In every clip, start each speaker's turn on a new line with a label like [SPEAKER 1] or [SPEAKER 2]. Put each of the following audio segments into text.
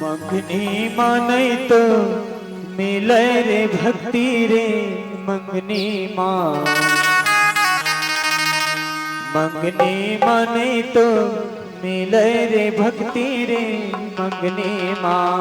[SPEAKER 1] मंगनी मानै तो मिले रे भक्ति रे मंगनी माँ। मंगनी मानै तो मिले रे भक्ति रे मंगनी माँ।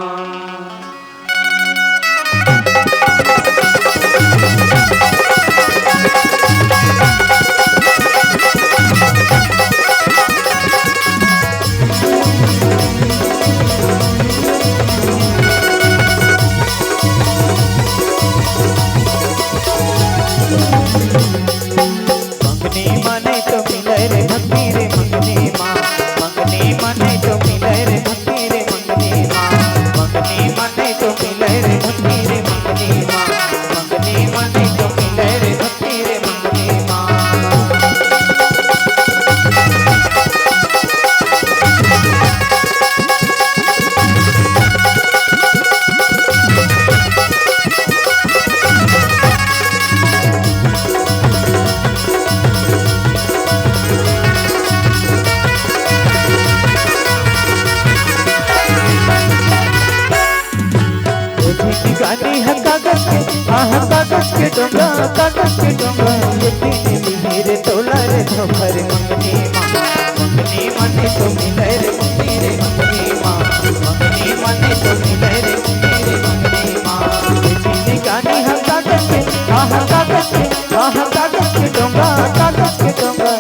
[SPEAKER 1] गानी है कागज के कागज के डोंगा कागज के डोंगा रे तोला रे धोखर मंगनी माँ। मंगनी माने तो मिले रे मुक्ति रे मंगनी माँ। मंगनी माने तो मिले रे मुक्ति रे मंगनी माँ। गानी है कागज के कागज के डोंगा कागज के डोंगा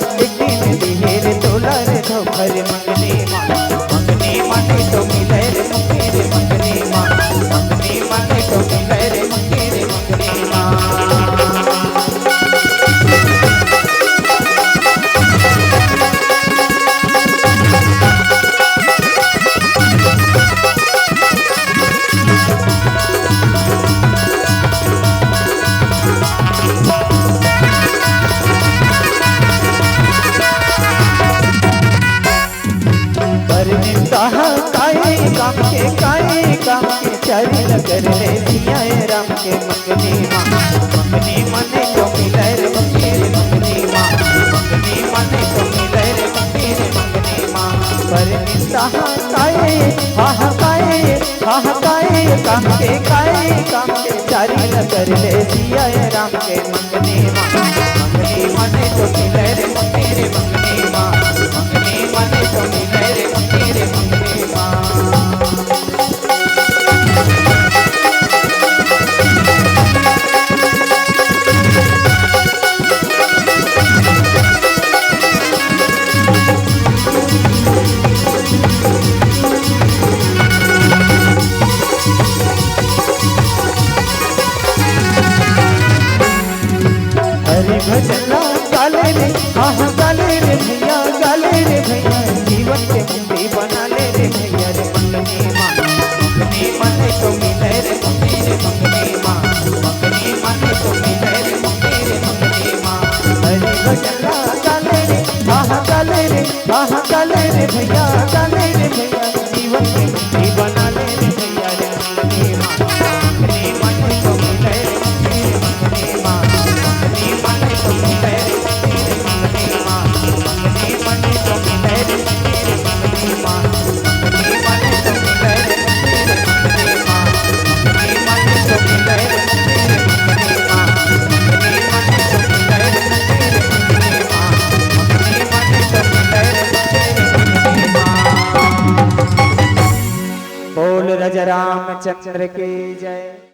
[SPEAKER 1] रे तोला रे धोखर मंगनी माँ। मंगनी माने तो मिले रे मुक्ति रे मंगनी माँ। मंगनी माने तो मिले रे मुक्ति रे मंगनी माँ। काए काम के चारी नगर रे सिया राम के मंगनी माँ। मंगनी माने तो मिले रे मुक्ति रे मंगनी माँ। मंगनी माने तो मिले रे मुक्ति रे मंगनी माँ। पर निस्ताहा काए काम के चारी नगर रे सिया राम के मंगनी माँ। मंगनी माने तो मिले रे मुक्ति रे मंगनी माँ। मंगनी माने तो मिले रे मुक्ति रे मंगनी माँ। भजला गाले रे गाले रे भैया गाले रे भैया जीवन के मुक्ति बना ले रे भैया रे मंगनी माँ। मंगनी माने तो मिले रे मुक्ति रे मंगनी माँ। मंगनी माने तो मिले रे मुक्ति रे मंगनी माँ। हरि भजला गाले रे भैया गाले रे भैया जीवन के मुक्ति बना ले रे भैया रे मंगनी माँ। मंगनी माने तो मिले रे मुक्ति रे मंगनी माँ। मंगनी माने तो मिले रे मुक्ति रे मंगनी माँ। मंगनी माने तो मिले रे मुक्ति रे मंगनी माँ। मंगनी माने तो मिले रे मुक्ति रे मंगनी माँ। मंगनी माने तो मिले रे मुक्ति रे मंगनी माँ। मंगनी माने तो मिले रे मुक्ति रे मंगनी माँ। मंगनी माने तो मिले रे मुक्ति रे मंगनी माँ। बोल राजा रामचंद्र की जय।